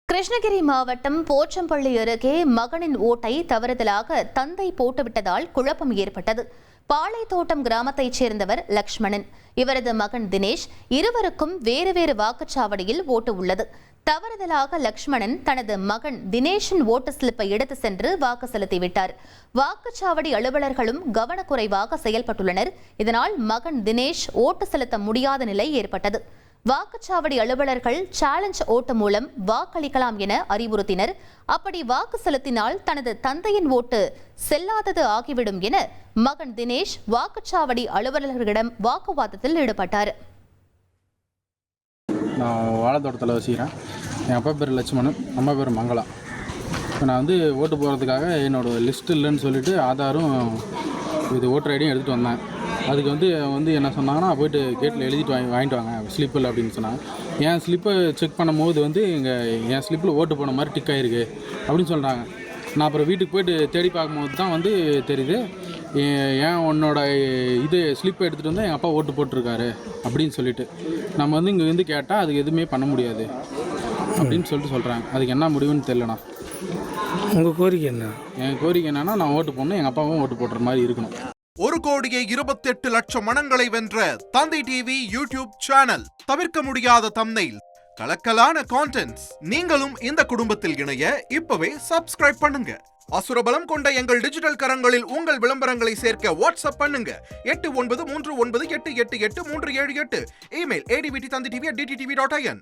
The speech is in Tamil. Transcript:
கிருஷ்ணகிரி மாவட்டம் போச்சம்பள்ளி அருகே மகனின் ஓட்டை தவறுதலாக தந்தை போட்டுவிட்டதால் குழப்பம் ஏற்பட்டது. பாளைத்தோட்டம் கிராமத்தைச் சேர்ந்தவர் லக்ஷ்மணன், இவரது மகன் தினேஷ், இருவருக்கும் வேறு வேறு வாக்குச்சாவடியில் ஓட்டு உள்ளது. தவறுதலாக லக்ஷ்மணன் தனது மகன் தினேஷின் ஓட்டு ஸ்லிப்பை எடுத்து சென்று வாக்கு செலுத்திவிட்டார். வாக்குச்சாவடி அலுவலர்களும் கவனக்குறைவாக செயல்பட்டுள்ளனர். இதனால் மகன் தினேஷ் ஓட்டு செலுத்த முடியாத நிலை ஏற்பட்டது. வாக்குச்சாவடி அலுவலர்கள் சேலஞ்ச் ஓட்டு மூலம் வாக்களிக்கலாம் என அறிவுறுத்தினர். அப்படி வாக்கு செலுத்தினால் தனது தந்தையின் ஓட்டு செல்லாதது ஆகிவிடும் என மகன் தினேஷ் வாக்குச்சாவடி அலுவலர்களிடம் வாக்குவாதத்தில் ஈடுபட்டார். நான் வாழைத்தோட்டத்தில் வசிக்கிறேன். என் அப்பா பேர் லட்சுமணன், அம்மா பேர் மங்களா. இப்போ நான் ஓட்டு போகிறதுக்காக என்னோடய லிஸ்ட் இல்லைன்னு சொல்லிவிட்டு ஆதாரும் இது ஓட்டர் ஐடியும் எடுத்துகிட்டு வந்தேன். அதுக்கு என்ன சொன்னாங்கன்னா, போய்ட்டு கேட்டில் எழுதிட்டு வாங்கிட்டு வாங்க ஸ்லிப்பில் அப்படின்னு சொன்னாங்க. என் ஸ்லிப்பை செக் பண்ணும்போது என் ஸ்லிப்பில் ஓட்டு போன மாதிரி டிக் ஆகிருக்கு அப்படின்னு சொல்கிறாங்க. நான் அப்புறம் வீட்டுக்கு போய்ட்டு தேடி பார்க்கும்போது தான் தெரியுது, ஏன் உன்னோட ஸ்லிப்பை எடுத்துகிட்டு வந்து எங்கள் அப்பா ஓட்டு போட்டிருக்காரு அப்படின்னு சொல்லிட்டு. நம்ம இங்கே கேட்டால் அதுக்கு எதுவுமே பண்ண முடியாது அப்படின்னு சொல்கிறாங்க. அதுக்கு என்ன முடிவுன்னு தெரியலண்ணா. உங்கள் கோரிக்கை என்ன? என் கோரிக்கை என்னன்னா, நான் ஓட்டு போடணும், எங்கள் அப்பாவும் ஓட்டு போடுற மாதிரி இருக்கணும். 1,28,00,000 மனங்களை வென்ற தந்தி டிவி யூடியூப் சேனல். தவிர்க்க முடியாத தம்ப்நெயில், கலக்கலான கான்டென்ட்ஸ். நீங்களும் இந்த குடும்பத்தில் இணைய இப்பவே சப்ஸ்கிரைப் பண்ணுங்க. அசுரபலம் கொண்ட எங்கள் டிஜிட்டல் கரங்களில் உங்கள் விளம்பரங்களை சேர்க்க வாட்ஸ்அப் பண்ணுங்க. 8939888838. Email advtthanditv@dttv.in.